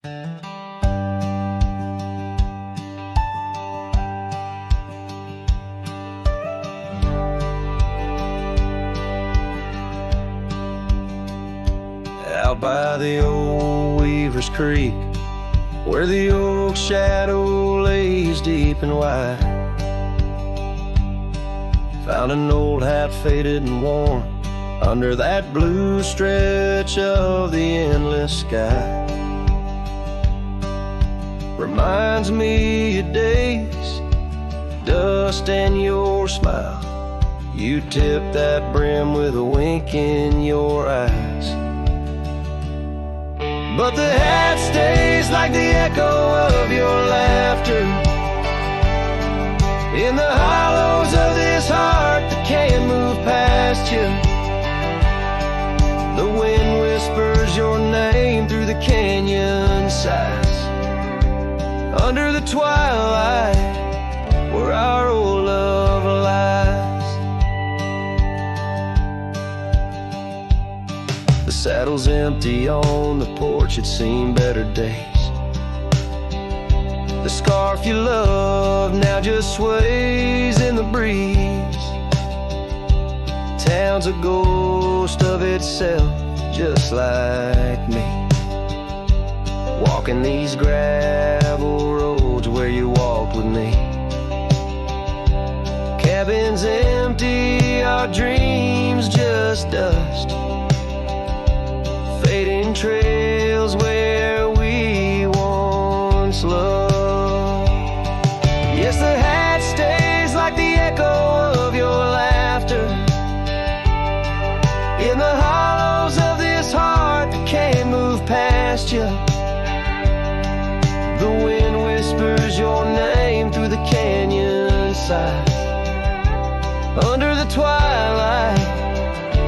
Out by the old Weaver's Creek, where the oak shadow lays deep and wide, found an old hat faded and worn under that blue stretch of the endless sky. Reminds me of days, dust and your smile. You tip that brim with a wink in your eyes. But the hat stays like the echo of your laughter in the hollows of this heart that can't move past you. The wind whispers your name through the canyon sides, under the twilight where our old love lies. The saddle's empty on the porch, it's seen better days. The scarf you love now just sways in the breeze. Town's a ghost of itself, just like me, walking these gravel roads where you walked with me. Cabins empty, our dreams just dust, fading trails where we once loved. Yes, the hat stays like the echo of your laughter in the hollows of this heart that can't move past you. The wind whispers your name through the canyon side, under the twilight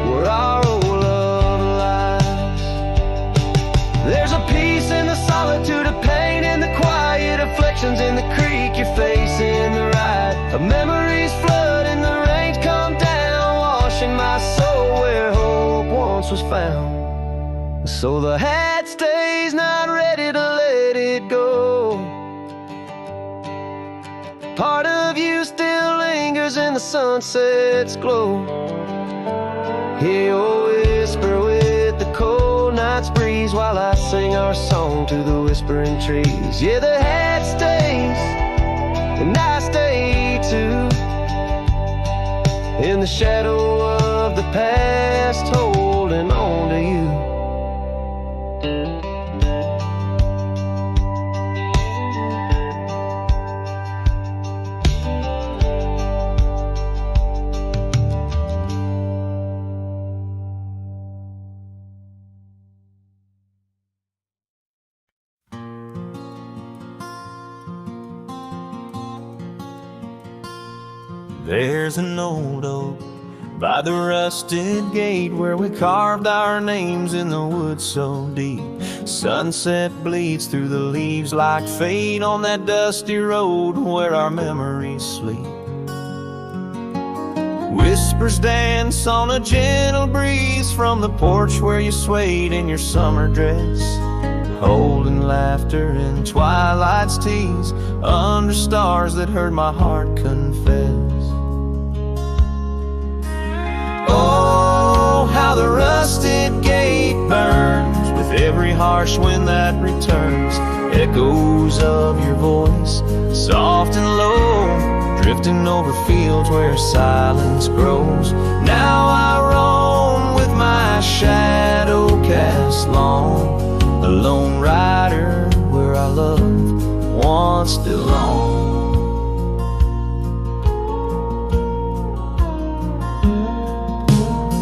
where our old love lies. There's a peace in the solitude of pain, in the quiet afflictions, in the creek you're facing the ride of memories flood and the rains come down, washing my soul where hope once was found. So the hat stays, not ready to let it go. Part of you still lingers in the sunset's glow. Hear your whisper with the cold night's breeze, while I sing our song to the whispering trees. Yeah, the hat stays, and I stay too, in the shadow of the past, holding on to you. There's an old oak by the rusted gate where we carved our names in the wood so deep. Sunset bleeds through the leaves like fate on that dusty road where our memories sleep. Whispers dance on a gentle breeze from the porch where you swayed in your summer dress, holding laughter in twilight's tease under stars that heard my heart confess. Oh, how the rusted gate burns with every harsh wind that returns. Echoes of your voice, soft and low, drifting over fields where silence grows. Now I roam with my shadow cast long, a lone rider where our love once still belonged.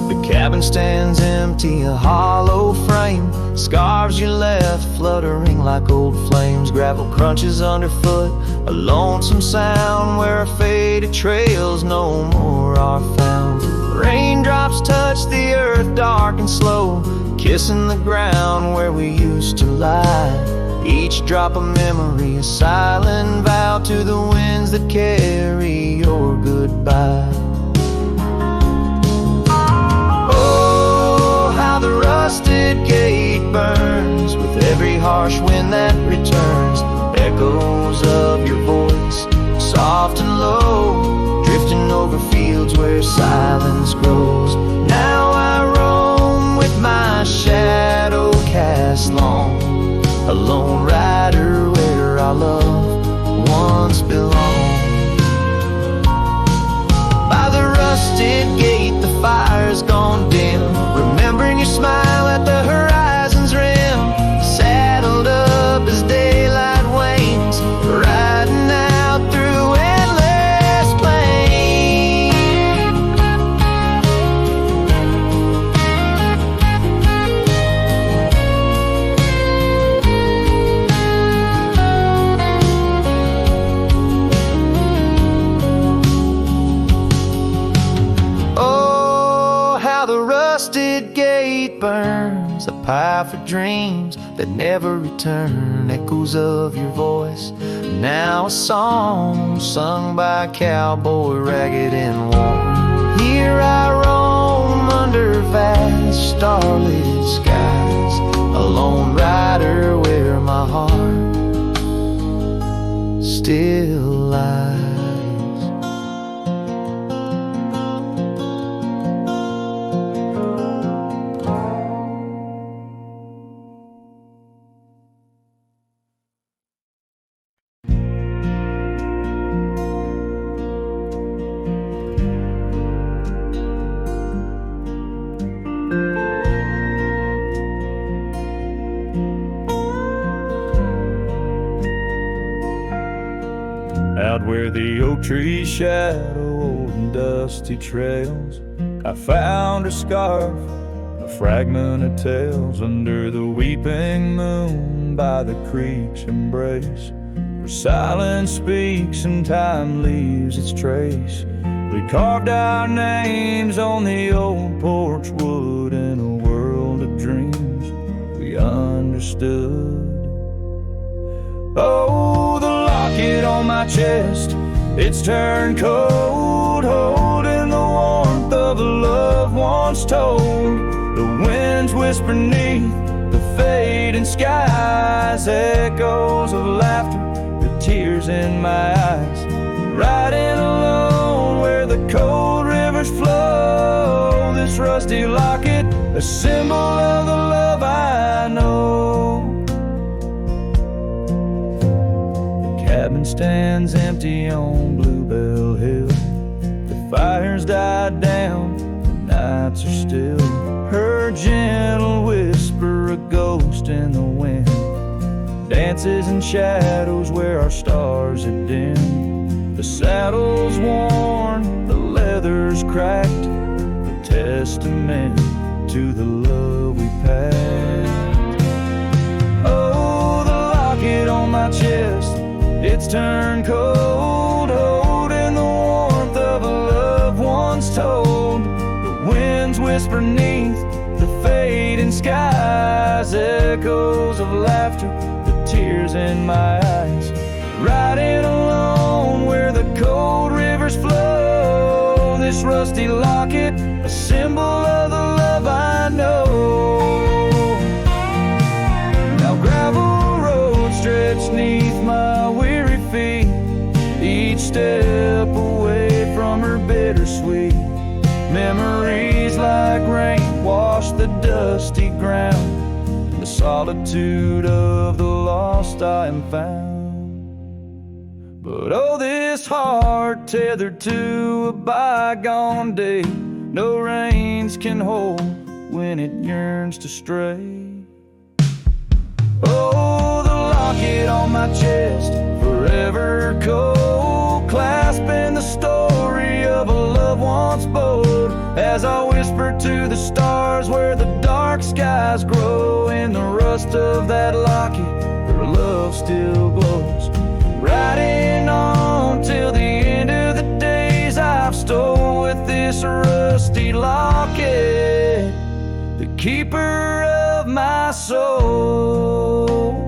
The cabin stands empty, a hollow frame, scarves you left fluttering like old flames. Gravel crunches underfoot, a lonesome sound where our faded trails no more are found. Raindrops touch the earth dark and slow, kissing the ground where we used to lie. Each drop of memory, a silent vow to the winds that carry your goodbye. Oh, how the rusted gate burns with every harsh wind that returns, echoes of your voice, soft and low, drifting over fields where silence grows. Now I roam with my shadow cast long, a lone rider where our love once belonged. By the rusted gate the fire's gone dim, remembering your smile at the horizon's rim, saddled up as daylight wanes, riding out through endless plain. Oh, how the rusted gate burns, a pyre for dreams that never return, echoes of your voice, now a song sung by a cowboy ragged and worn. Here I roam under vast starlit skies, a lone rider where my heart still lies. Out where the oak trees shadow old and dusty trails, I found a scarf, a fragment of tales, under the weeping moon by the creek's embrace, where silence speaks and time leaves its trace. We carved our names on the old porch wood in a world of dreams we understood. Oh, the locket on my chest, it's turned cold, holding the warmth of a love once told. The winds whisper neath the fading skies, echoes of laughter, the tears in my eyes. Riding alone where the cold rivers flow, this rusty locket, a symbol of the love I know. Cabin stands empty on Bluebell Hill, the fire's died down, the nights are still. Her gentle whisper, a ghost in the wind, dances in shadows where our stars had dimmed. The saddle's worn, the leather's cracked, a testament to the love we packed. Oh, the locket on my chest, it's turned cold, holding the warmth of a love once told. The winds whisper neath the fading skies, echoes of laughter, the tears in my eyes. Riding alone where the cold rivers flow, this rusty locket, a symbol of the love I know. Now gravel roads stretch neath my weary feet, each step away from her bittersweet. Memories like rain wash the dusty ground, in the solitude of the lost I am found. But oh, this heart tethered to a bygone day, no reins can hold when it yearns to stray. Oh, the locket on my chest, forever cold, clasping the story of a love once bold. As I whisper to the stars where the dark skies grow, in the rust of that locket, her love still glows. Riding on till the end of the days I've stole with this rusty locket, the keeper of my soul.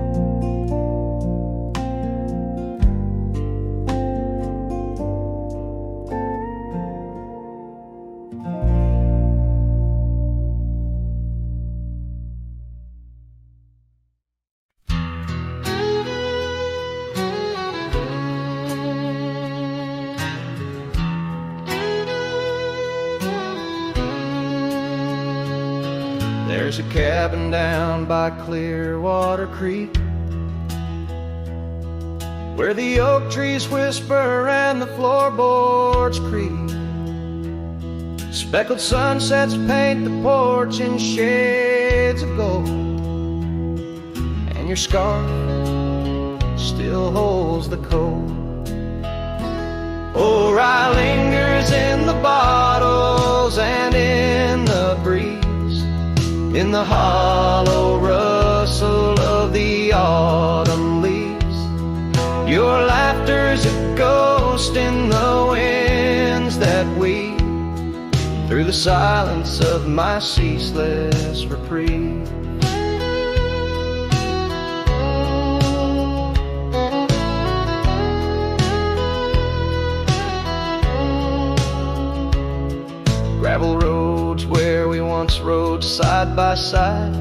There's a cabin down by Clearwater Creek, where the oak trees whisper and the floorboards creak. Speckled sunsets paint the porch in shades of gold, and your scarf still holds the cold. Oh, rye lingers in the bottles and in the breeze, in the hollow rustle of the autumn leaves. Your laughter's a ghost in the winds that weave through the silence of my ceaseless reprieve. Gravel roads where we once rode side by side,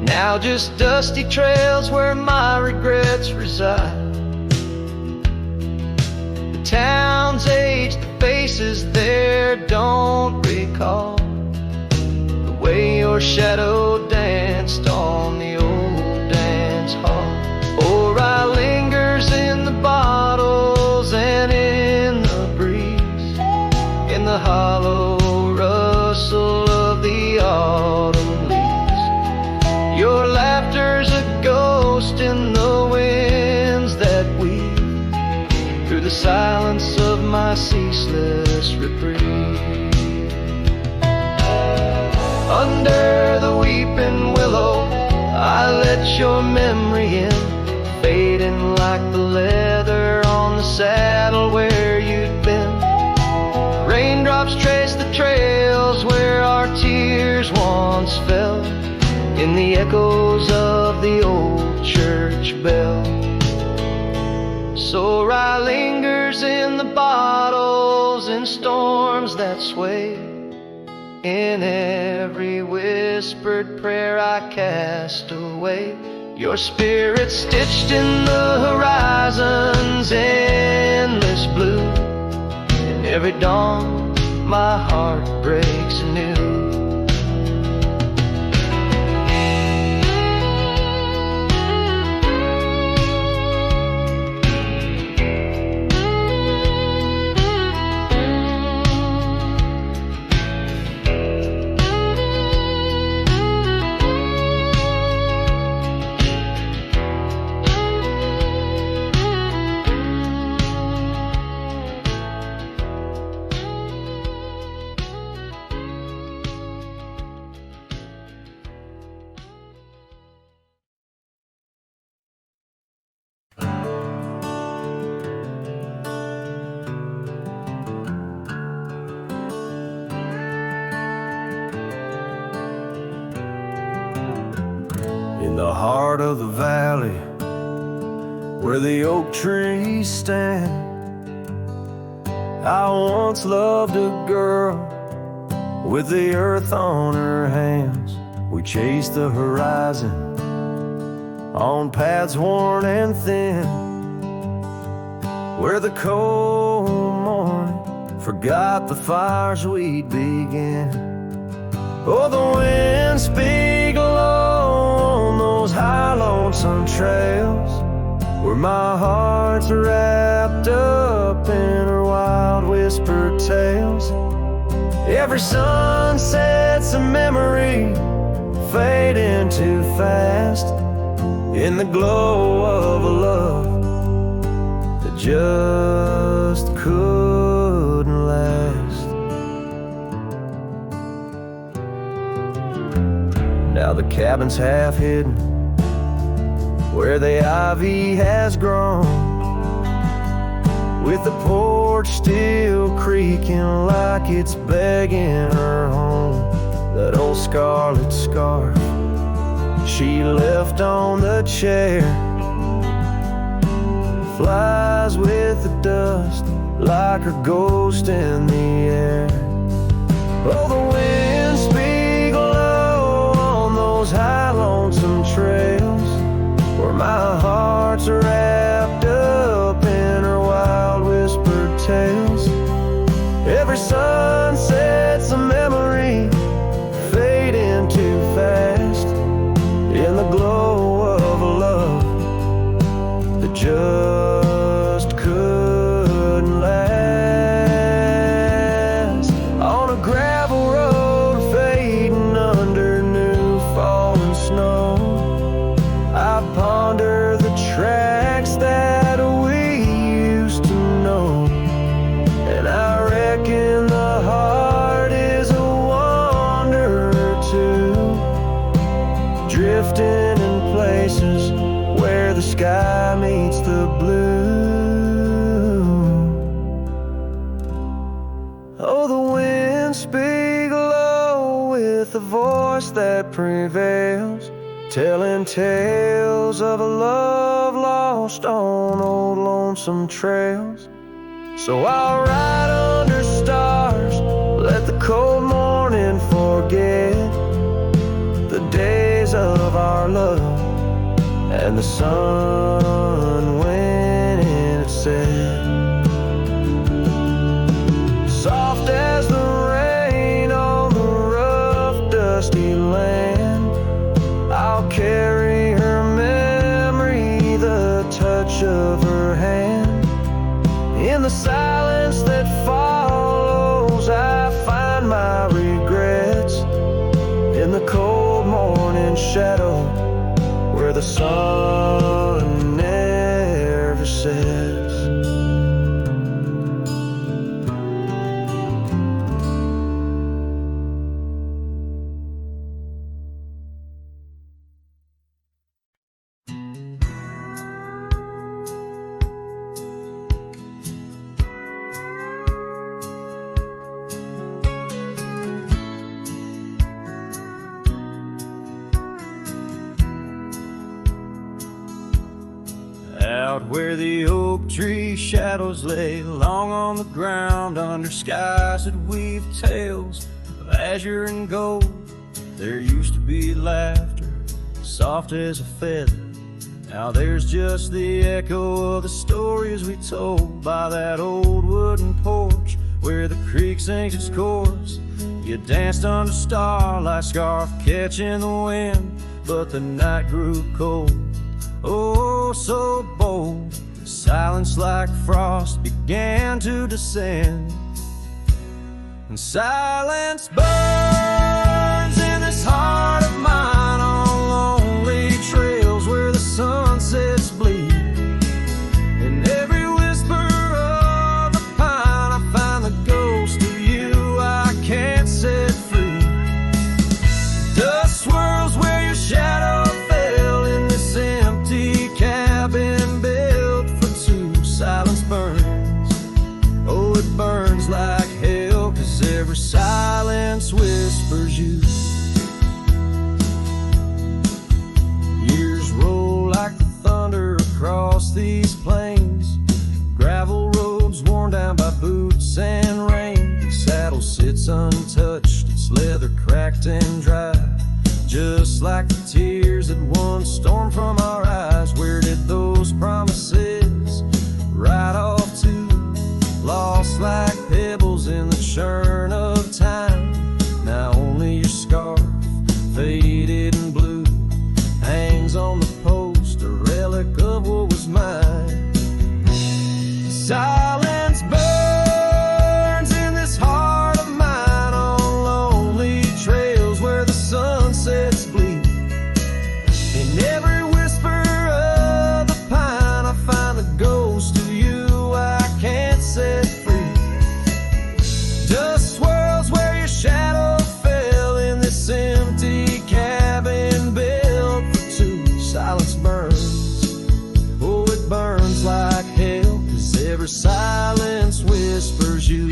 now just dusty trails where my regrets reside. The town's aged, the faces there don't recall the way your shadow danced on the old dance hall. Oh, rye lingers in the bottles and in the breeze, in the hollow rustle of the autumn leaves. Your laughter's a ghost in the winds that weave through the silence of my ceaseless reprieve. Under the weeping willow, I let your memory in, fading like the leather on the saddle where you'd been. Raindrops trace the trails where our tears once fell, in the echoes of the old church bell. So rye lingers in the bottles, in storms that sway, in every whispered prayer I cast away. Your spirit stitched in the horizon's endless blue, and every dawn my heart breaks anew. In the heart of the valley, where the oak trees stand, I once loved a girl with the earth on her hands. We chased the horizon on paths worn and thin, where the cold morning forgot the fires we'd begin. Oh, the wind speak low on those high lonesome trails, where my heart's wrapped up in her wild whispered tales. Every sunset's a memory fading too fast, in the glow of a love that just couldn't last. Now the cabin's half hidden where the ivy has grown, with the porch still creaking like it's begging her home. That old scarlet scarf she left on the chair flies with the dust like her ghost in the air. Oh, the wind speak low on those high lonesome trails, where my heart's wrapped up in her wild whispered tales. Every sunset's a memory fading tracks that we used to know. And I reckon the heart is a wanderer too, drifting in places where the sky meets the blue. Oh, the winds speak low with a voice that prevails, telling tales of a love lost on old lonesome trails. So I'll ride under stars, let the cold morning forget the days of our love and the sun when it set. Soft as the rain on the rough, dusty land, I'll carry her memory, the touch of her hand. In the silence that follows, I find my regrets. In the cold morning shadow, where the sun never sets. Out where the oak tree shadows lay long on the ground, under skies that weave tales of azure and gold, there used to be laughter soft as a feather. Now there's just the echo of the stories we told by that old wooden porch where the creek sings its chorus. You danced under starlight, scarf catching the wind, but the night grew cold, oh so bold. The silence like frost began to descend, and silence burns in this heart of mine on lonely trails where the sunsets bleed. In every whisper of the pine I find the ghost of you I can't set free. Dust swirls where your shadow fell in this empty cabin built for two. Silence burns, oh it burns like hell, 'cause every silence whispers you. Years roll like the thunder across these plains, gravel roads worn down by boots and rain. The saddle sits untouched, its leather cracked and dry, just like the tears that once stormed from our eyes. Where did those promises ride off to? Lost like pebbles in the churn of time. Now only your scarf, faded and blue, hangs on the post, a relic of what was mine. Silence burns in this heart of mine on lonely trails where the sunsets bleed. In every whisper of the pine I find the ghost of you I can't set free. Dust swirls where your shadow fell in this empty cabin built for two. Silence burns, oh it burns like hell, 'cause every silence whispers you.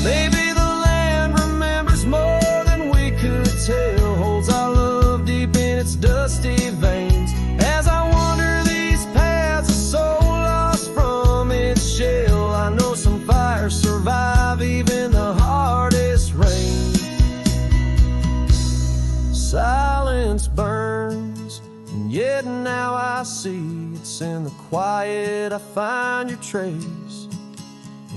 Maybe the land remembers more than we could tell, holds our love deep in its dusty veins. As I wander these paths, a soul lost from its shell, I know some fires survive even the hardest rain. Silence burns, and yet now I see it's in the quiet I find your trace.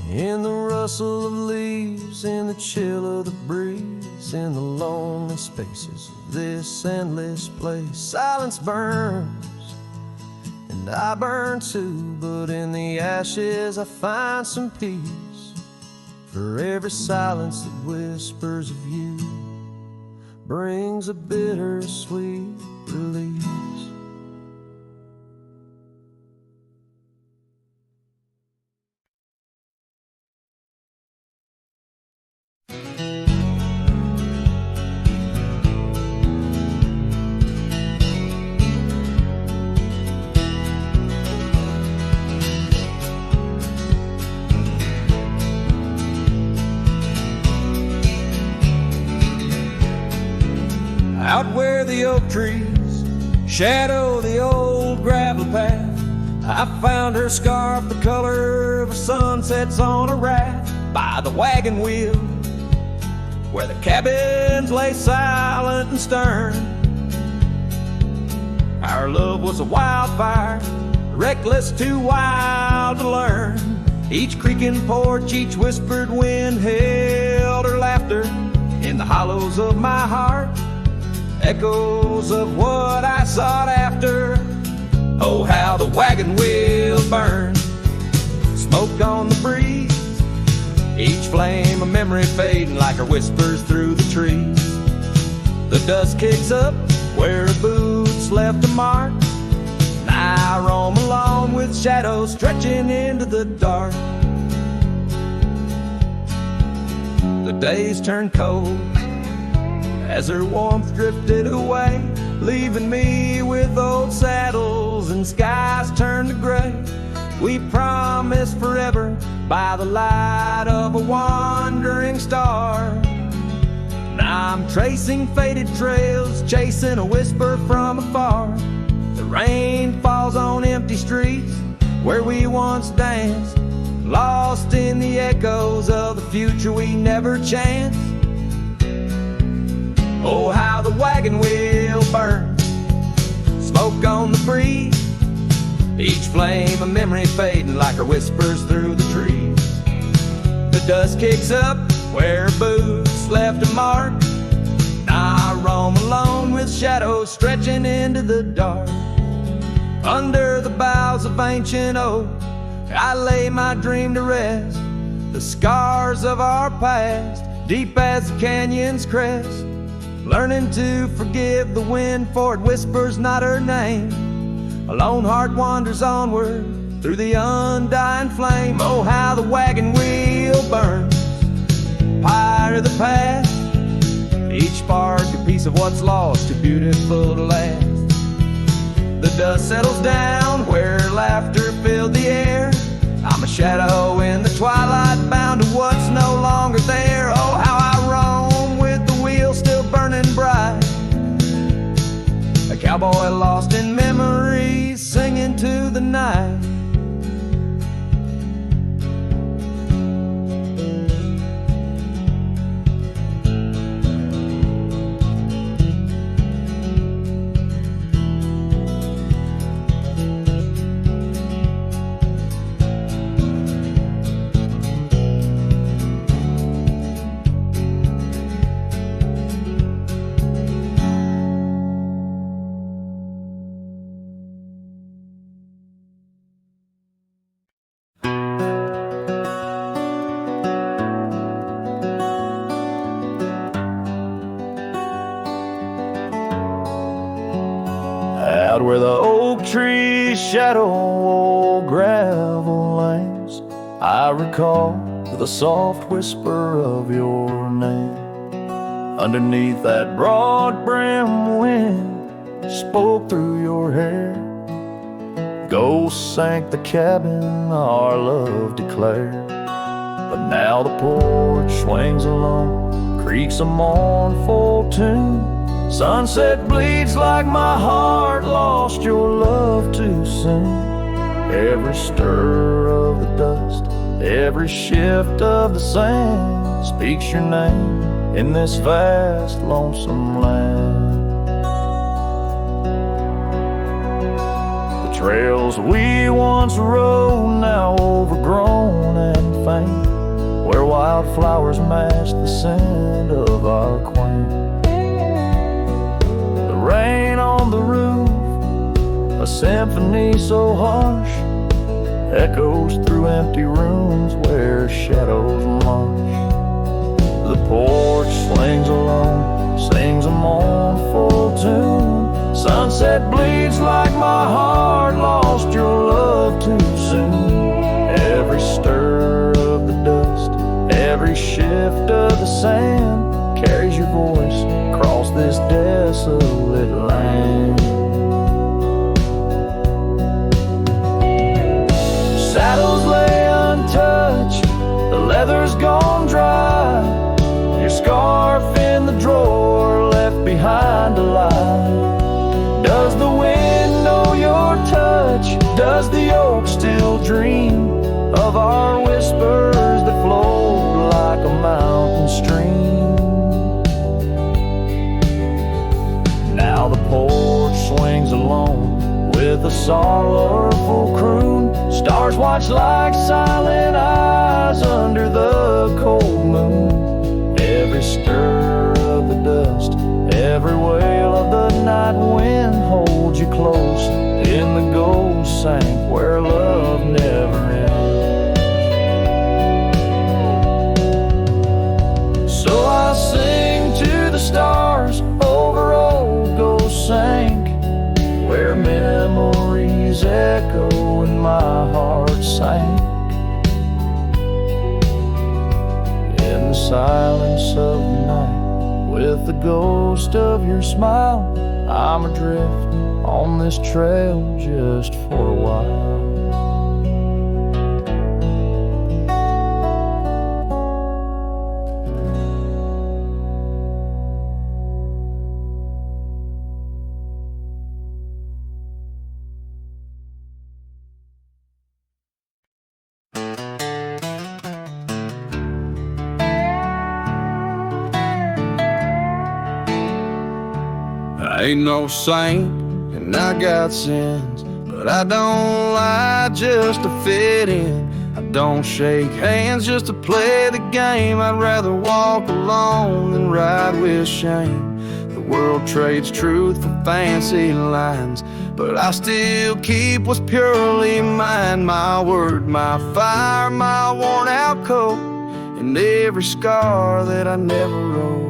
In the rustle of leaves, in the chill of the breeze, in the lonely spaces of this endless place. Silence burns, and I burn too, but in the ashes I find some peace. For every silence that whispers of you, brings a bittersweet release. Out where the oak trees shadow the old gravel path, I found her scarf the color of sunsets on a raft by the wagon wheel, where the cabins lay silent and stern. Our love was a wildfire, reckless, too wild to learn. Each creaking porch, each whispered wind held her laughter in the hollows of my heart, echoes of what I sought after. Oh, how the wagon wheel burned, smoke on the breeze, each flame a memory fading like her whispers through the trees. The dust kicks up where her boots left a mark, and I roam along with shadows stretching into the dark. The days turn cold as her warmth drifted away, leaving me with old saddles and skies turned to gray. We promised forever by the light of a wandering star. Now I'm tracing faded trails, chasing a whisper from afar. The rain falls on empty streets where we once danced, lost in the echoes of the future we never chanced. Oh, how the wagon wheel burns, smoke on the breeze, each flame a memory fading like her whispers through the trees. The dust kicks up where her boots left a mark, I roam alone with shadows stretching into the dark. Under the boughs of ancient oak, I lay my dream to rest, the scars of our past, deep as the canyon's crest. Learning to forgive the wind, for it whispers not her name. A lone heart wanders onward through the undying flame. Oh, how the wagon wheel burns, pyre of the past, each spark a piece of what's lost, too beautiful to last. The dust settles down where laughter filled the air. I'm a shadow in the twilight, bound to what's no longer there. Oh, how I roam with the wheel still burning bright, a cowboy lost in memories, singing to the night. Out where the oak trees shadow old gravel lanes, I recall the soft whisper of your name. Underneath that broad brim wind spoke through your hair. Ghosts sank the cabin our love declared. But now the porch swings along, creaks a mournful tune. Sunset bleeds like my heart lost your love too soon. Every stir of the dust, every shift of the sand speaks your name in this vast, lonesome land. The trails we once rode, now overgrown and faint, where wildflowers match the scent of our quaint. Rain on the roof, a symphony so harsh, echoes through empty rooms where shadows march. The porch swings along, sings a mournful tune. Sunset bleeds like my heart lost your love too soon. Every stir of the dust, every shift of the sand carries your voice across this desolate land. Saddles lay untouched, the leather's gone dry, your scarf in the drawer left behind to lie. Does the wind know your touch? Does the oak still dream of our whispers that flow like a mountain stream? Now the porch swings alone with a sorrowful croon. Stars watch like silent eyes under the cold moon. Every stir of the dust, every wail of the night wind holds you close in the gold sank where love never ends. So I sing to the stars over old ghost sank, where memories echo and my heart sank. In the silence of the night, with the ghost of your smile, I'm adrift on this trail just for a while. I ain't no saint and I got sins, but I don't lie just to fit in. I don't shake hands just to play the game. I'd rather walk alone than ride with shame. The world trades truth for fancy lines, but I still keep what's purely mine. My word, my fire, my worn out coat, and every scar that I never wrote.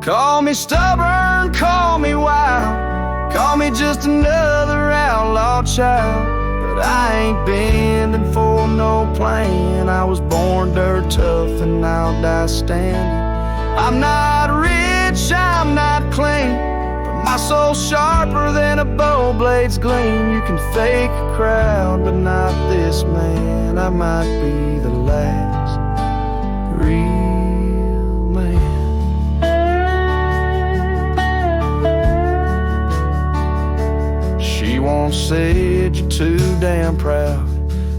Call me stubborn, call me wild, call me just another outlaw child, but I ain't bending for no plan. I was born dirt tough and I'll die standing. I'm not rich, I'm not clean, but my soul's sharper than a bow blade's gleam. You can fake a crowd, but not this man. I might be the last real man. She once said you're too damn proud.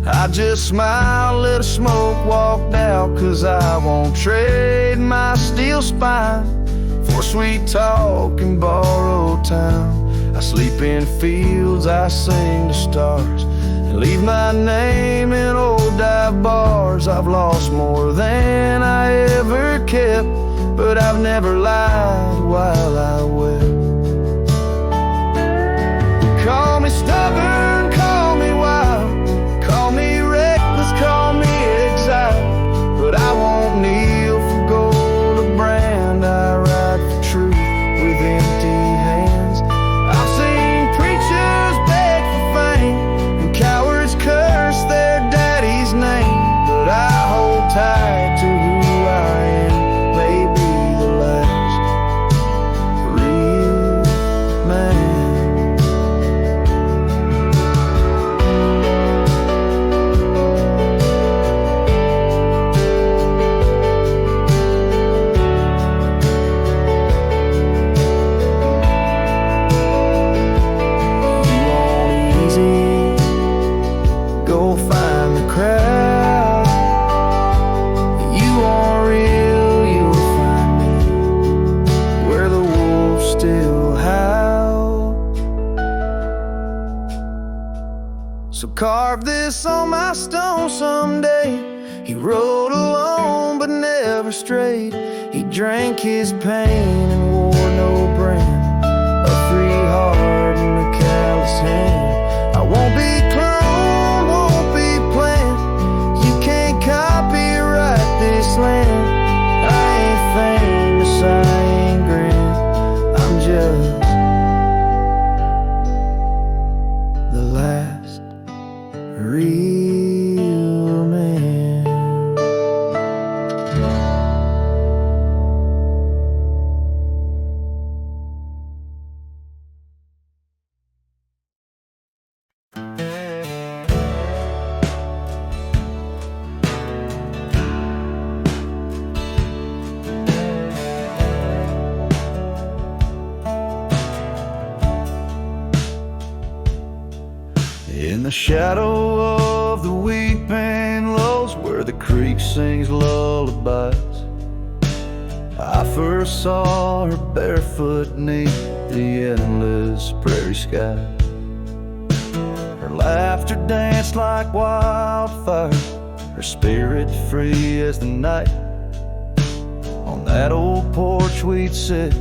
I just smiled, let her smoke, walked out, 'cause I won't trade my steel spine for sweet talk and borrowed time. I sleep in fields, I sing to stars, and leave my name in old dive bars. I've lost more than I ever kept, but I've never lied while I wept. Call me stubborn, call me wild, call me reckless, call me exiled, but I won't kneel for gold or brand. I ride for truth with empty hands. I've seen preachers beg for fame and cowards curse their daddy's name, but I hold tight to who I am, maybe the last real man. So carve this on my stone someday. He rode alone but never strayed. He drank his pain and wore no brand, a free heart and a callous hand. I won't be cloned, won't be planned. You can't copyright this land. I ain't famous, In the shadow of the weeping willows, where the creek sings lullabies, I first saw her barefoot neath the endless prairie sky. Her laughter danced like wildfire, her spirit free as the night. On that old porch we'd sit,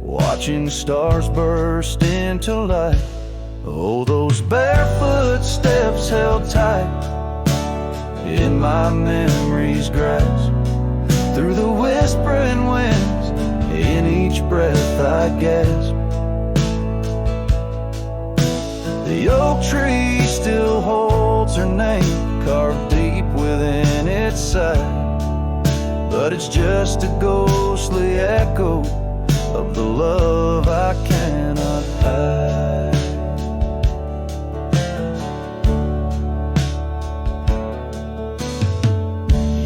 watching stars burst into light. Oh, those barefoot steps held tight in my memory's grasp. Through the whispering winds, in each breath I gasp. The oak tree still holds her name, carved deep within its side, but it's just a ghostly echo of the love I cannot hide.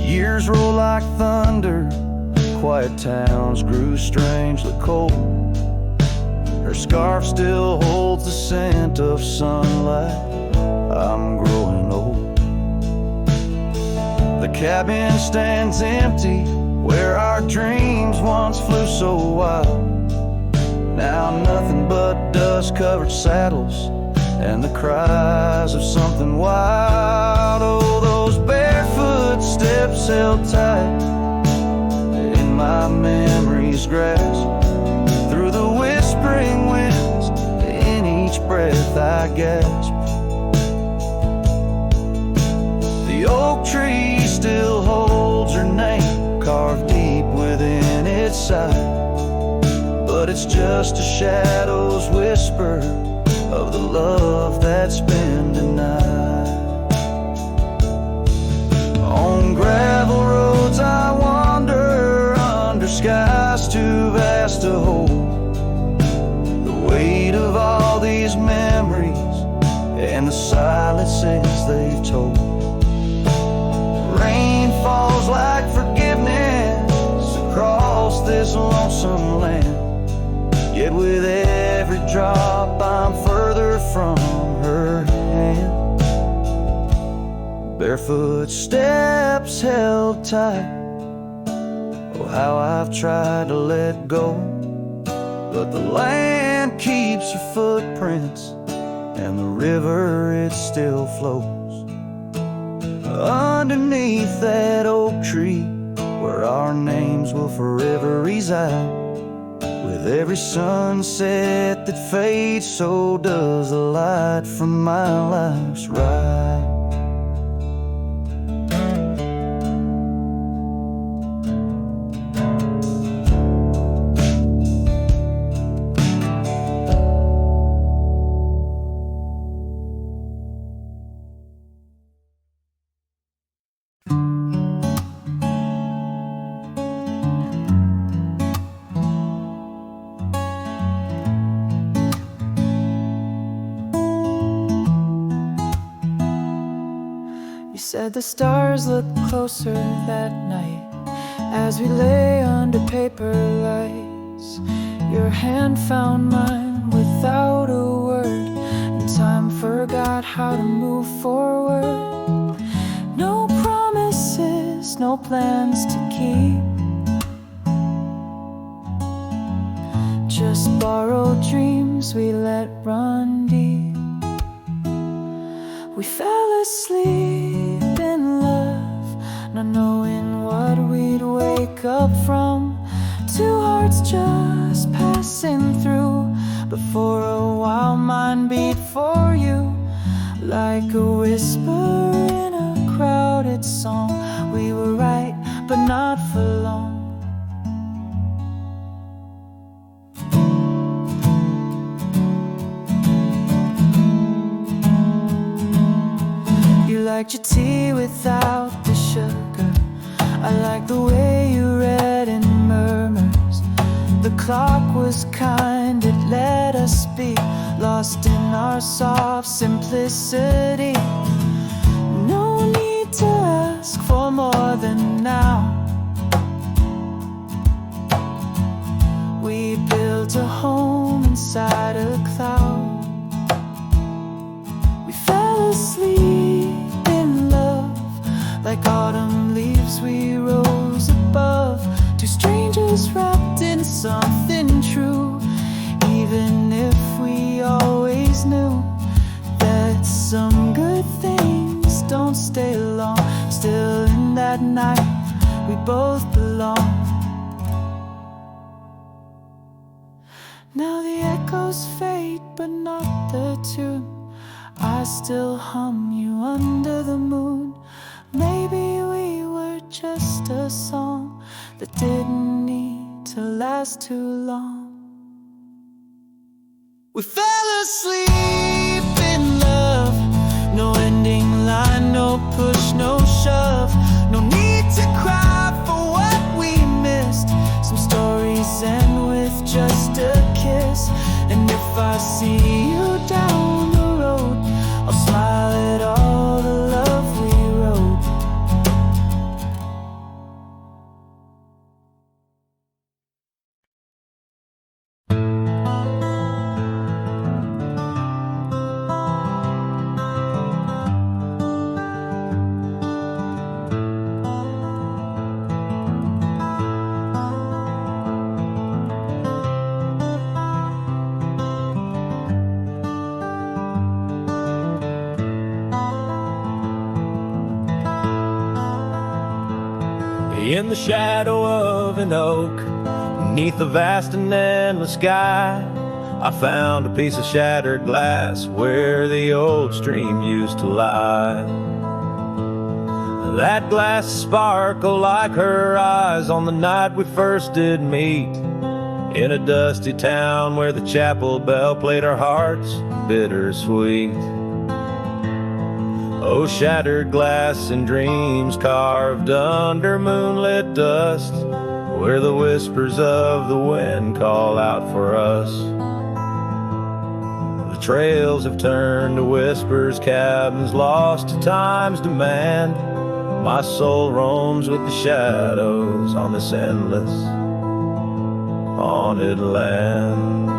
Years roll like thunder, quiet towns grew strangely cold. Her scarf still holds the scent of sunlight. I'm growing old. The cabin stands empty, where our dreams once flew so wild. Now nothing but dust-covered saddles and the cries of something wild. Oh, those barefoot steps held tight in my memory's grasp. Through the whispering winds, in each breath I gasp. The oak tree still holds her name, carved deep within its side, but it's just a shadow's whisper of the love that's been denied. On gravel roads I wander, under skies too vast to hold. The weight of all these memories and the silences they've told. Rain falls like forgiveness across this lonesome land, yet with every drop I'm further from her hand. Barefoot steps held tight, oh how I've tried to let go, but the land keeps her footprints and the river it still flows. Underneath that oak tree, where our names will forever reside. With every sunset that fades, so does the light from my life's ride. Said the stars looked closer that night as we lay under paper lights. Your hand found mine without a word, and time forgot how to move forward. No promises, no plans to keep, just borrowed dreams we let run deep. We fell asleep in love, not knowing what we'd wake up from. Two hearts just passing through, but for a while mine beat for you, like a whisper in a crowded song. We were right, but not for long. You liked your tea without the sugar. I liked the way you read in murmurs. The clock was kind, it let us be lost in our soft simplicity. No need to ask for more than now. We built a home inside a cloud. We fell Like autumn leaves we rose above, two strangers wrapped in something true. Even if we always knew that some good things don't stay long, still in that night we both belong. Now the echoes fade but not the tune. I still hum you under the moon. Maybe we were just a song that didn't need to last too long. We fell asleep in love, no ending line, no push, no shove. No need to cry for what we missed. Some stories end with just a kiss. And if I see you down the road, I'll smile at all the love we wrote. In the shadow of an oak, beneath the vast and endless sky, I found a piece of shattered glass where the old stream used to lie. That glass sparkled like her eyes on the night we first did meet, in a dusty town where the chapel bell played our hearts bittersweet. Oh, shattered glass and dreams carved under moonlit dust, where the whispers of the wind call out for us. The trails have turned to whispers, cabins lost to time's demand. My soul roams with the shadows on this endless, haunted land.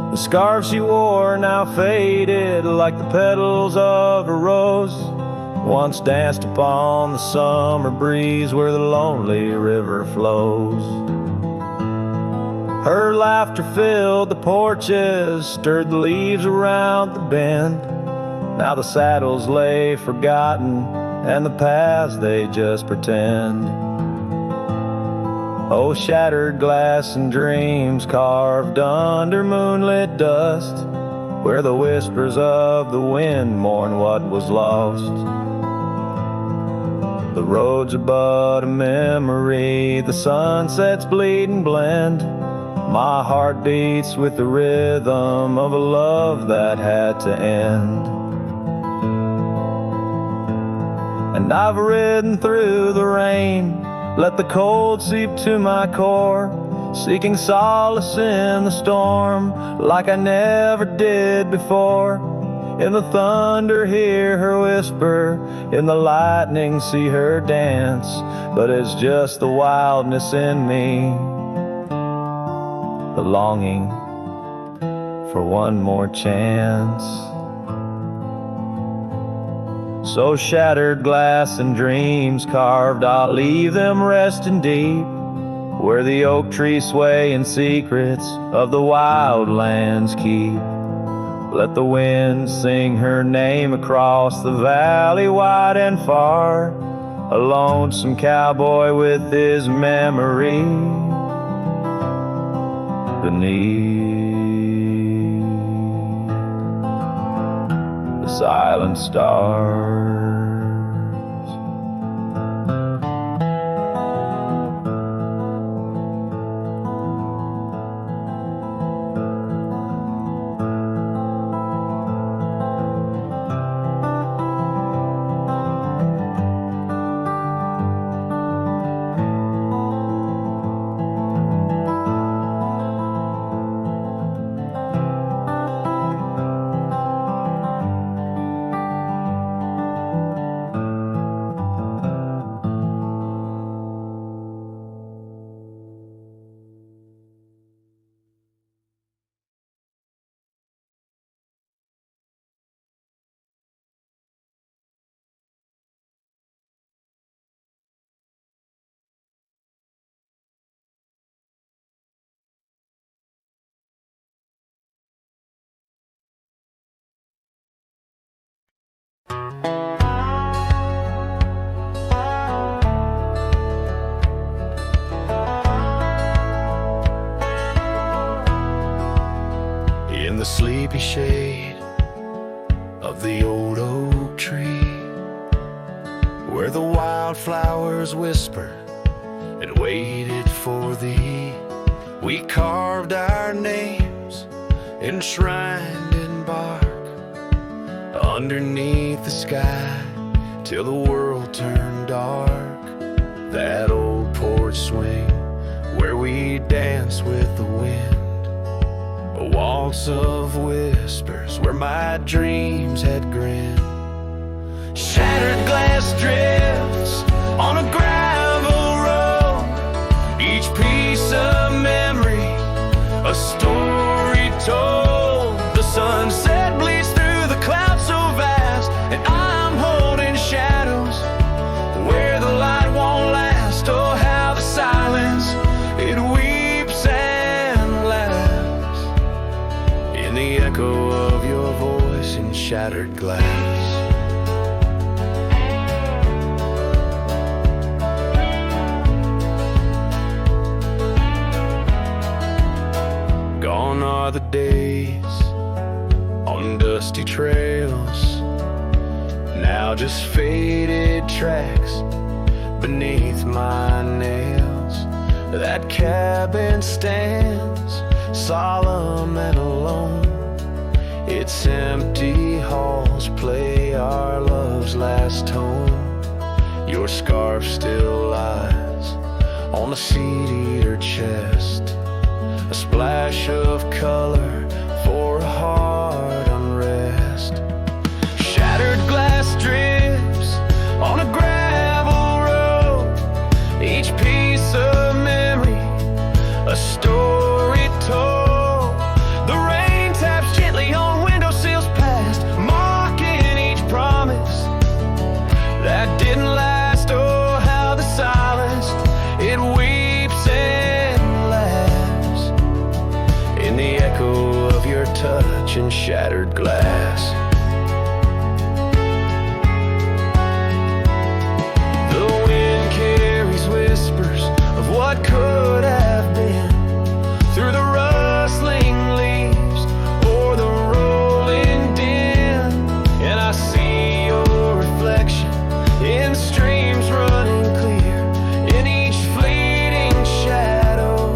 The scarf she wore now faded like the petals of a rose, once danced upon the summer breeze where the lonely river flows. Her laughter filled the porches, stirred the leaves around the bend. Now the saddles lay forgotten, and the paths they just pretend. Oh, shattered glass and dreams carved under moonlit dust, where the whispers of the wind mourn what was lost. The roads are but a memory, the sunsets bleed and blend. My heart beats with the rhythm of a love that had to end. And I've ridden through the rain, let the cold seep to my core, seeking solace in the storm like I never did before. In the thunder hear her whisper, in the lightning see her dance, but it's just the wildness in me, the longing for one more chance. So shattered glass and dreams carved, I'll leave them resting deep, where the oak trees sway and secrets of the wild lands keep. Let the wind sing her name across the valley wide and far, a lonesome cowboy with his memory beneath the silent stars. flowers whispered and waited for thee. We carved our names enshrined in bark underneath the sky till the world turned dark. That old porch swing where we danced with the wind, a waltz of whispers where my dreams had grinned. Shattered glass drifts on a gravel road, each piece of memory a story told. The sunset bleeds through the clouds so vast, and I'm holding shadows where the light won't last. Oh, how the silence, it weeps and laughs in the echo of your voice in shattered glass. Gone are the days on dusty trails, now just faded tracks beneath my nails. That cabin stands solemn and alone, its empty halls play our love's last tone. Your scarf still lies on the seed-eater chest, a splash of color for a heart unrest. Shattered glass drips on a gravel road, each piece of memory a story told. The rain taps gently on windowsills past, mocking each promise that didn't last. Oh, how the silence, it weeps and laughs in the echo of your touch and shattered glass. The wind carries whispers of what could have been through the rustling leaves or the rolling din, and I see your reflection in streams running clear. In each fleeting shadow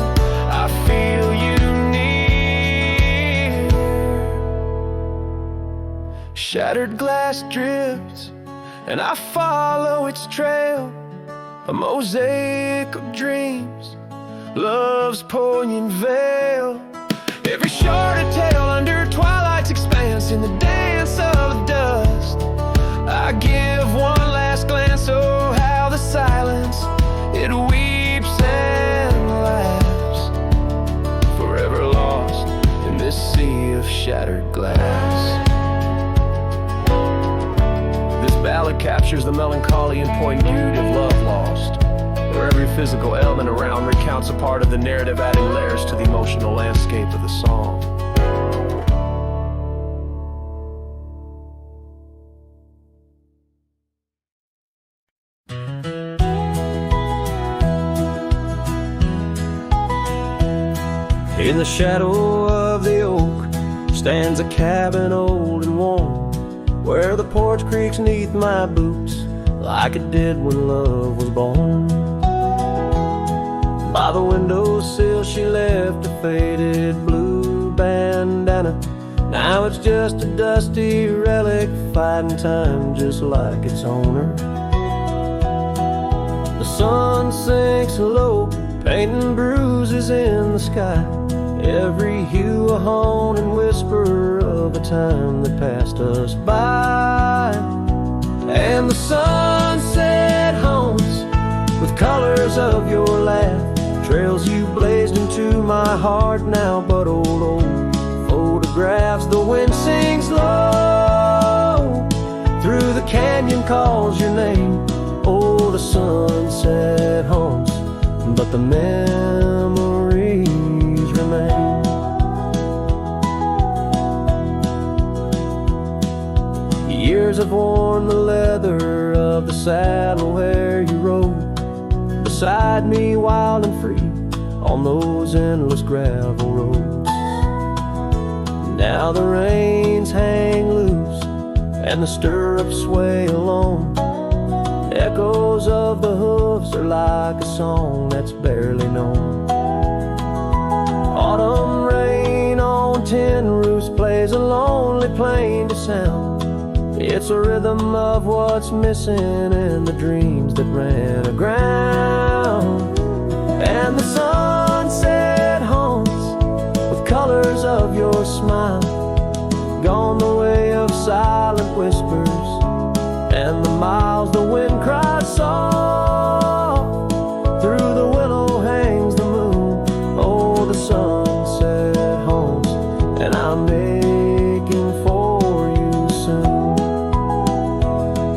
I feel you near. Shattered glass drifts and I follow its trail, a mosaic of dreams, love's poignant veil. Every shorter tale under twilight's expanse, in the dance of dust I give one last glance. Oh, how the silence, it weeps and laughs, forever lost in this sea of shattered glass. This ballad captures the melancholy and poignitude of love lost, where every physical element around recounts a part of the narrative, adding layers to the emotional landscape of the song. In the shadow of the oak stands a cabin old and warm, where the porch creaks neath my boots like it did when love was born. By the windowsill she left a faded blue bandana. Now it's just a dusty relic fighting time just like its owner. The sun sinks low, painting bruises in the sky, every hue a haunting whisper of a time that passed us by. And the sunset haunts with colors of your laugh, trails you blazed into my heart now but old photographs. The wind sings low through the canyon, calls your name. Oh, the sunset haunts, but the memories remain. Years have worn the leather of the saddle where you rode beside me, wild and free, on those endless gravel roads. Now the reins hang loose and the stirrups sway along, echoes echoes of the hooves are like a song that's barely known. Autumn rain on tin roofs plays a lonely plain to sound. It's a rhythm of what's missing in the dreams that ran aground. And the sunset haunts with colors of your smile, gone the way of silent whispers and the miles the wind cries soft. Through the willow hangs the moon, oh, the sunset haunts, and I'm aching for you soon.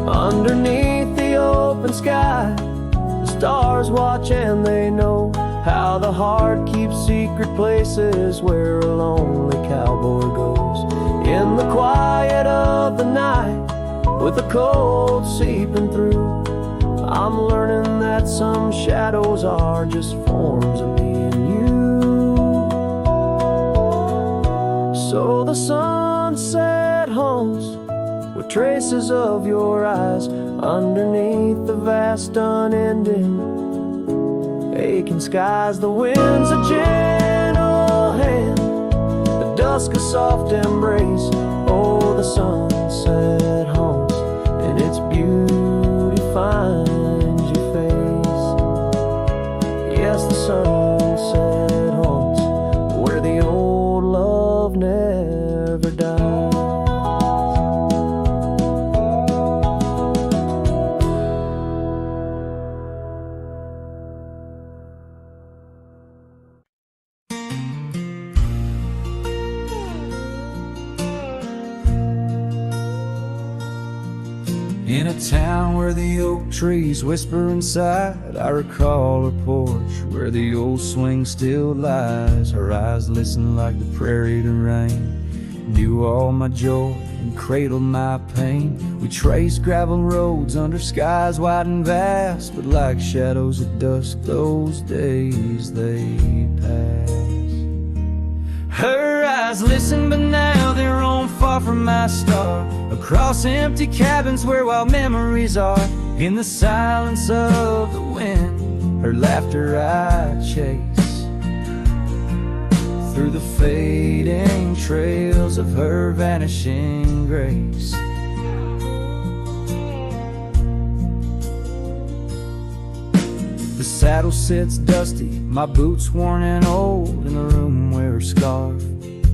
Underneath the open sky, the stars watch and they know how the heart keeps secret places where a lonely cowboy goes. In the quiet of the night, with the cold seeping through, I'm learning that some shadows are just forms of me and you. So the sunset haunts with traces of your eyes underneath the vast unending aching skies. The wind's a gentle hand, the dusk a soft embrace. Oh, the sunset haunts, and its beauty finds your face. Yes, the sunset haunts where the old love never dies. In a town where the oak trees whisper inside, I recall her porch where the old swing still lies. Her eyes listen like the prairie to rain, knew all my joy and cradled my pain. We traced gravel roads under skies wide and vast, but like shadows at dusk those days they pass. Her eyes listen, but now they're on far from my star, across empty cabins where wild memories are. In the silence of the wind, her laughter I chase, through the fading trails of her vanishing grace. The saddle sits dusty, my boots worn and old, in the room where her scarf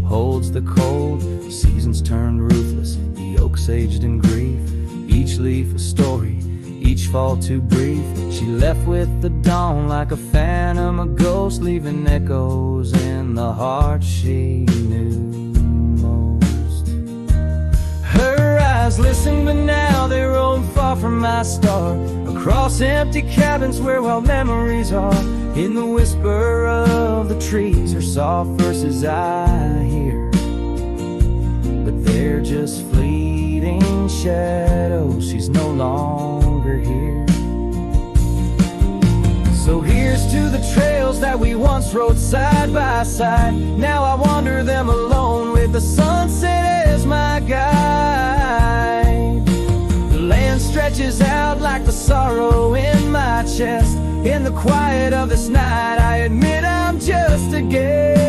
holds the cold. The seasons turned ruthless, the oaks aged in grief, each leaf a story, each fall too brief. She left with the dawn like a phantom, a ghost, leaving echoes in the heart she knew most. Her eyes listen, but now they roam far from my star, across empty cabins where wild memories are. In the whisper of the trees, her soft verses I hear, but they're just fleeting shadows. She's no longer here. So here's to the trails that we once rode side by side. Now I wander them alone with the sunset as my guide. The land stretches out like the sorrow in my chest. In the quiet of this night, I admit I'm just a guest.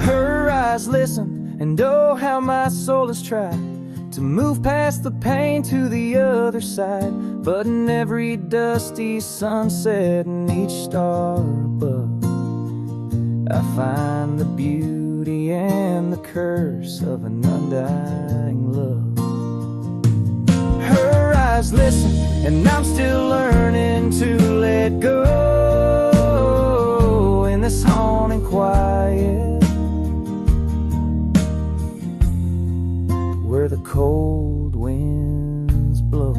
Her eyes listen, and oh how my soul has tried to move past the pain to the other side. But in every dusty sunset and each star above, I find the beauty and the curse of an undying love. Her eyes listen, and I'm still learning to let go in this haunting quiet, where the cold winds blow.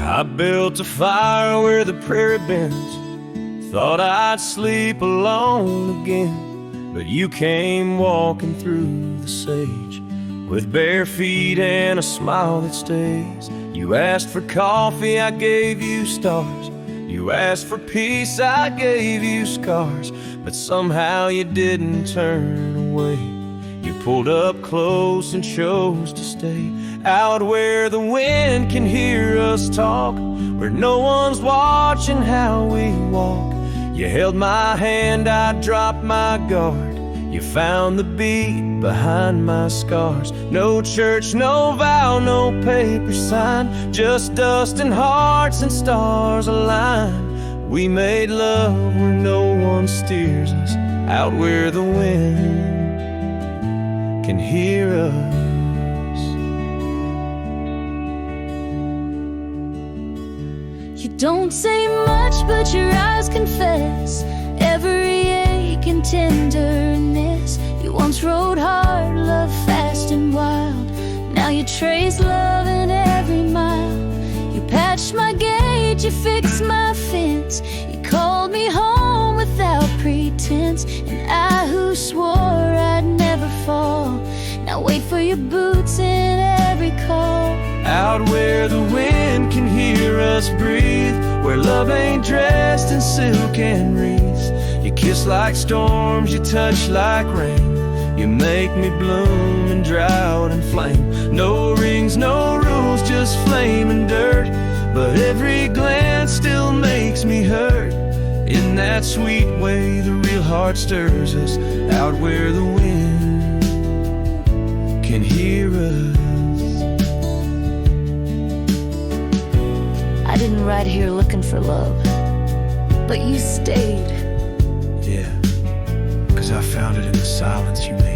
I built a fire where the prairie bends. Thought I'd sleep alone again, but you came walking through the sage with bare feet and a smile that stays. You asked for coffee, I gave you stars. You asked for peace, I gave you scars. But somehow you didn't turn away. You pulled up close and chose to stay out where the wind can hear us talk, where no one's watching how we walk. You held my hand, I dropped my guard. You found the beat behind my scars. No church, no vow, no paper sign, just dust and hearts and stars aligned. We made love where no one steers us, out where the wind can hear us. You don't say much, but your eyes confess every ache and tenderness. You once rode hard, love fast and wild. Now you trace love in every mile. You patched my gate, you fixed my fence. You called me home without pretense. And I who swore I'd never fall, now wait for your boots in every call. Out where the wind can hear us breathe, where love ain't dressed in silk and wreaths. You kiss like storms, you touch like rain. You make me bloom in drought and flame. No rings, no rules, just flame and dirt. But every glance still makes me hurt. In that sweet way the real heart stirs us, out where the wind can hear us. I didn't ride here looking for love, but you stayed. Yeah, 'cause I found it in the silence you made.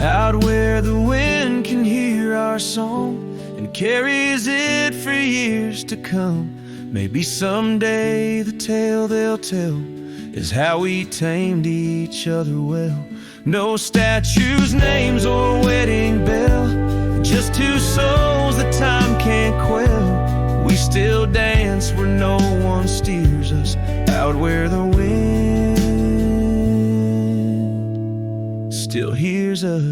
Out where the wind can hear our song and carries it for years to come. Maybe someday the tale they'll tell is how we tamed each other well. No statues, names, or wedding bell, just two souls that time can't quell. We still dance where no one steers us, out where the wind still hears us.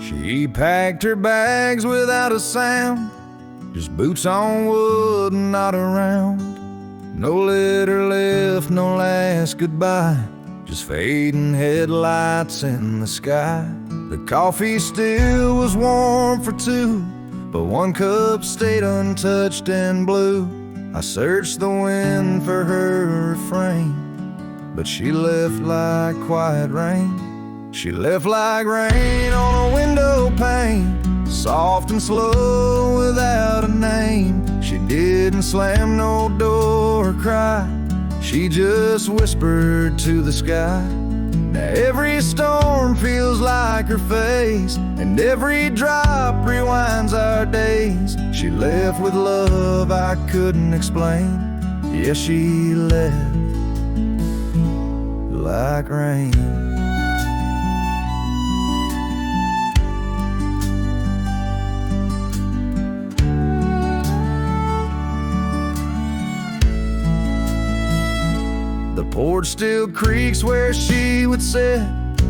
She packed her bags without a sound, just boots on wood and not around. No letter left, no last goodbye, just fading headlights in the sky. The coffee still was warm for two, but one cup stayed untouched and blue. I searched the wind for her refrain, but she left like quiet rain. She left like rain on a window pane, soft and slow without a name. She didn't slam no door or cry, she just whispered to the sky. Now every storm feels like her face, and every drop rewinds our days. She left with love I couldn't explain. Yeah, she left like rain. The porch still creaks where she would sit.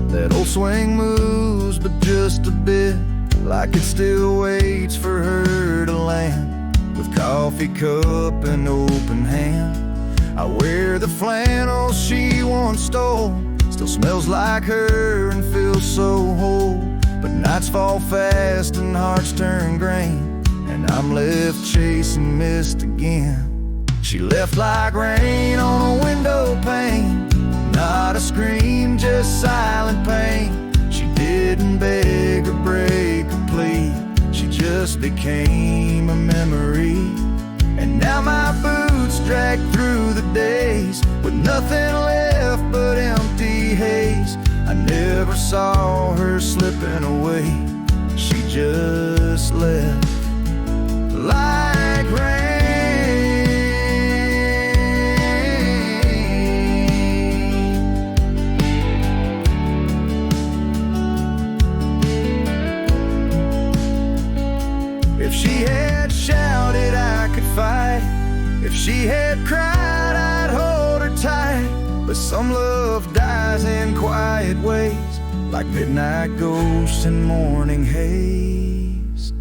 That old swing moves, but just a bit, like it still waits for her to land, with coffee cup and open hand. I wear the flannel she once stole, still smells like her and feels so whole. But nights fall fast and hearts turn grain, and I'm left chasing mist again. She left like rain on a window pane, not a scream, just silent pain. She didn't beg or break or just became a memory. And now my boots drag through the days with nothing left but empty haze. I never saw her slipping away. She just left like rain. If she had shouted, I could fight. If she had cried, I'd hold her tight. But some love dies in quiet ways, like midnight ghosts in morning haze.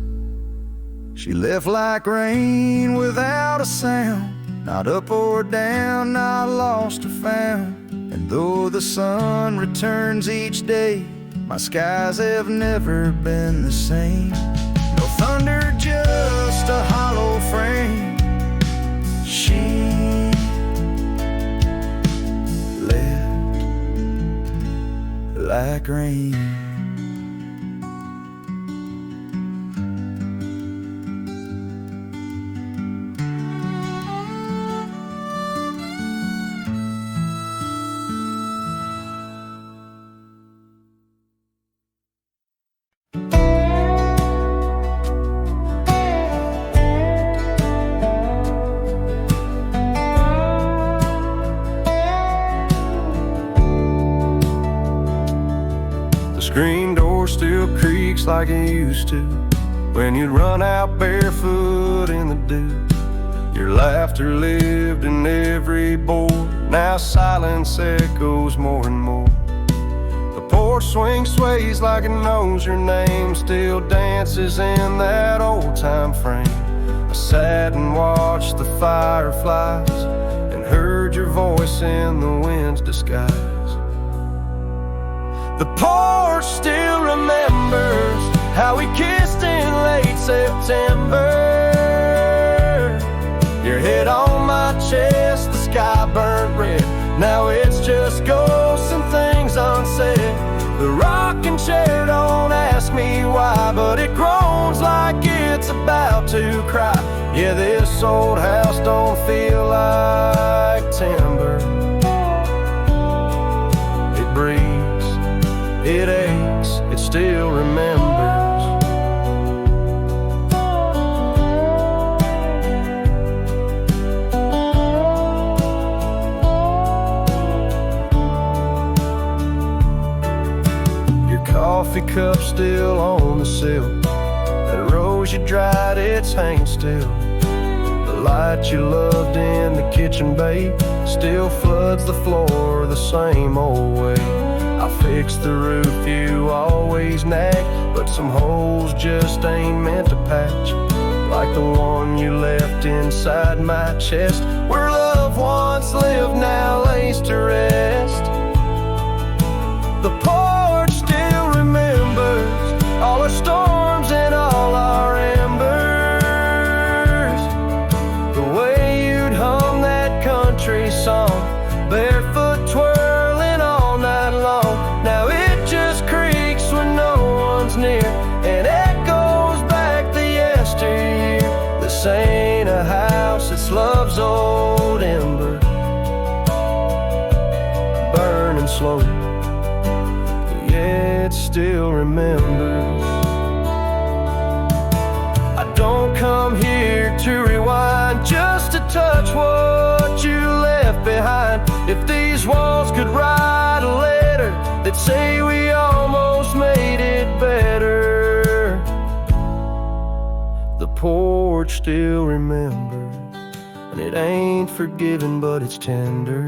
She left like rain without a sound, not up or down, not lost or found. And though the sun returns each day, my skies have never been the same. No thunder, just a hollow frame. She left like rain. Screen door still creaks like it used to when you'd run out barefoot in the dew. Your laughter lived in every board. Now silence echoes more and more. The porch swing sways like it knows your name, still dances in that old time frame. I sat and watched the fireflies and heard your voice in the wind's disguise. The porch still remembers how we kissed in late September. Your head on my chest, the sky burned red. Now it's just ghosts and things unsaid. The rocking chair don't ask me why, but it groans like it's about to cry. Yeah, this old house don't feel like timber. It breathes, it aches, it still remembers. Your coffee cup still on the sill. That rose you dried, it's hanging still. The light you loved in the kitchen bay still floods the floor the same old way. I fixed the roof you always nag, but some holes just ain't meant to patch. Like the one you left inside my chest, where love once lived now lays to rest. The porch still remembers all our storms and all our embers. The way you'd hum that country song, barefoot twirling all night long. Now it just creaks when no one's near and echoes back the yesteryear. This ain't a house, it's love's old ember, burning slow. Yeah, it still remembers. I don't come here to rewind, just to touch what you left behind. If these walls could write a letter, they'd say we almost made it better. The porch still remembers, and it ain't forgiving, but it's tender.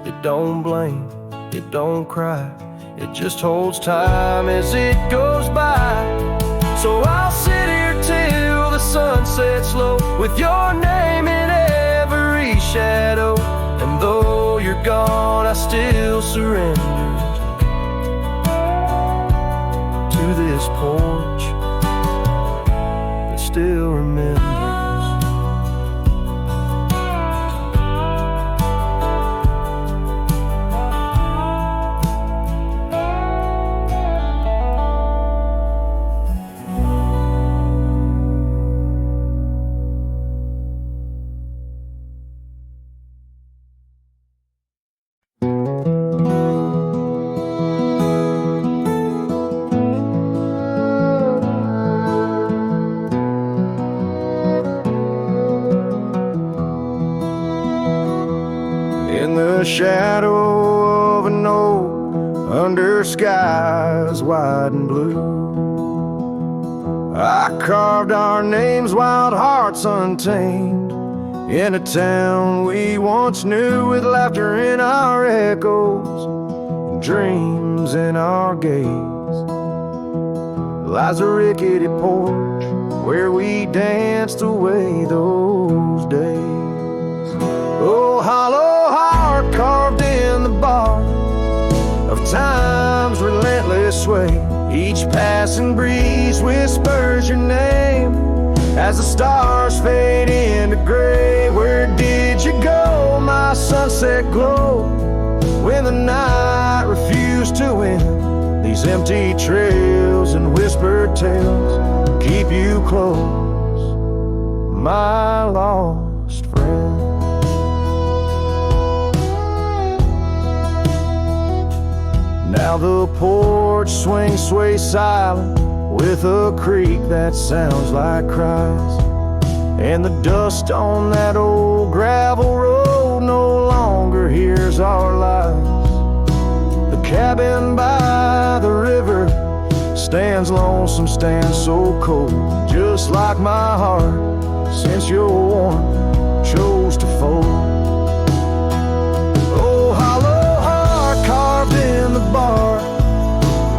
It don't blame, it don't cry, it just holds time as it goes by. So I'll sit here till the sun sets low, with your name in every shadow. And though you're gone, I still surrender to this porch that still remembers. under skies wide and blue. I carved our names, wild hearts untamed, in a town we once knew, with laughter in our echoes and dreams in our gaze. Lies a rickety porch where we danced away those days. Oh, hollow heart carved in the bark of time's relentless sway. Each passing breeze whispers your name as the stars fade into gray. Where did you go, my sunset glow, when the night refused to end? These empty trails and whispered tales keep you close, my lost friend. Now the porch swings sway silent, with a creak that sounds like cries, and the dust on that old gravel road no longer hears our lies. The cabin by the river stands lonesome, stands so cold, just like my heart since your warmth chose to fold. Oh, hollow heart carved in the bark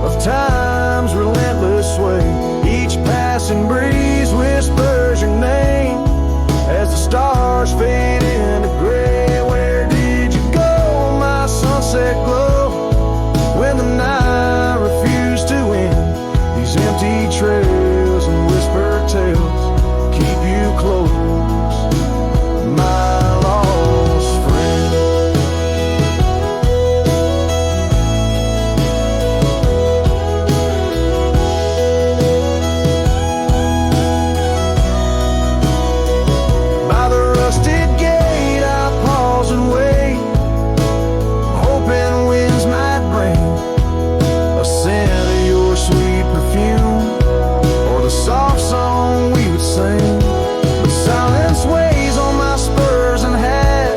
of time's relentless sway. Each passing breeze whispers your name as the stars fade into gray. Where did you go, my sunset glow, when the night refused to end? These empty trails and whispered tales keep you close, my lost friend. By the rusted gate I pause and wait, hoping winds might bring a scent of your sweet perfume, or the soft song we would sing. But silence weighs on my spurs and hat,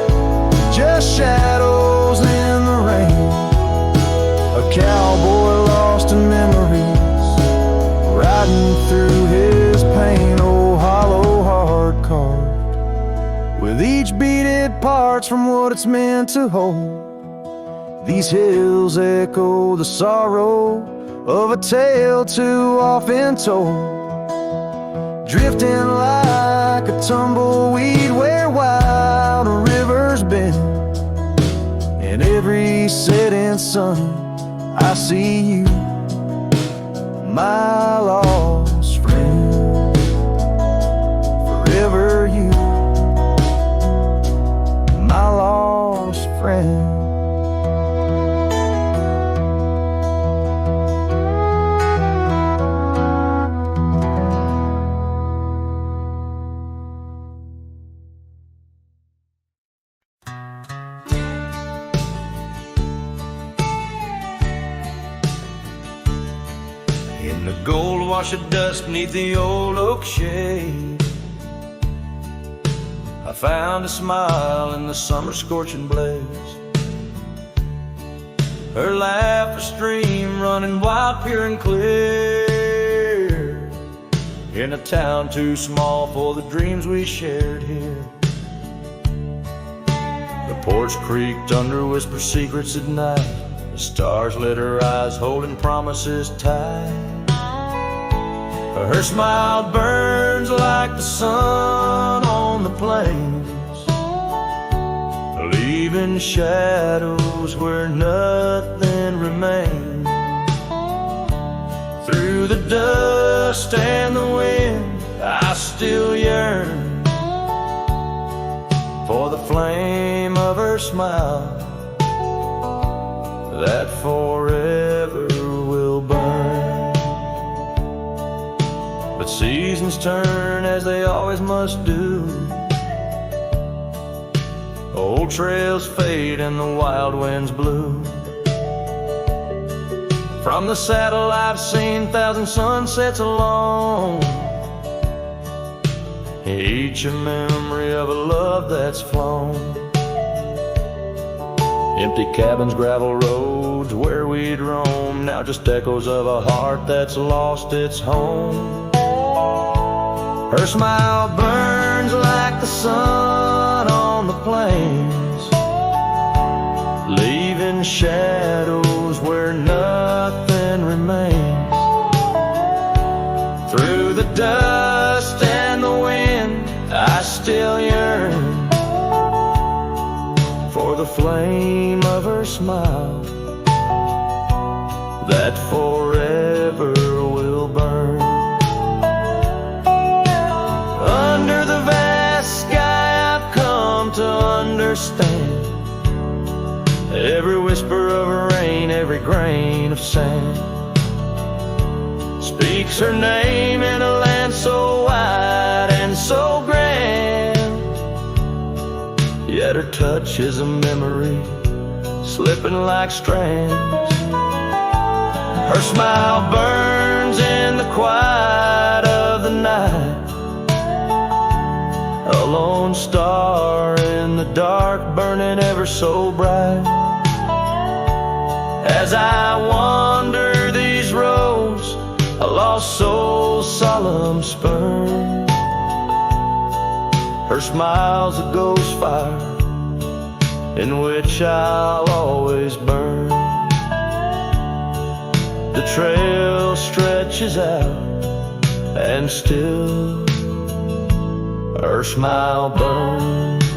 just shadows in the rain. A cowboy lost in memories, riding through his pain. Oh, hollow heart carved with each beaded parts from what it's meant to hold. These hills echo the sorrow of a tale too often told, drifting like a tumbleweed where wild rivers bend. In every setting sun I see you, my lost friend. Forever you, my lost friend. In the gold wash of dust beneath the old oak shade, I found a smile in the summer scorching blaze. Her laugh a stream running wild, pure and clear, in a town too small for the dreams we shared here. The porch creaked under whispered secrets at night. The stars lit her eyes, holding promises tight. Her smile burns like the sun on the plains, leaving shadows where nothing remains. Through the dust and the wind, I still yearn for the flame of her smile that forever will burn. But seasons turn as they always must do. Old trails fade and the wild winds blow. From the saddle I've seen 1,000 sunsets alone, each a memory of a love that's flown. Empty cabins, gravel roads, roads where we'd roam, now just echoes of a heart that's lost its home. Her smile burns like the sun on the plains, leaving shadows where nothing remains. Through the dust and the wind, I still yearn for the flame of her smile that forever will burn. Under the vast sky I've come to understand every whisper of rain, every grain of sand speaks her name in a land so wide and so grand. Yet her touch is a memory slipping like strands. Her smile burns in the quiet of the night, a lone star in the dark burning ever so bright. As I wander these roads, a lost soul's solemn spurn, her smile's a ghost fire in which I'll always burn. The trail stretches out and still her smile burns.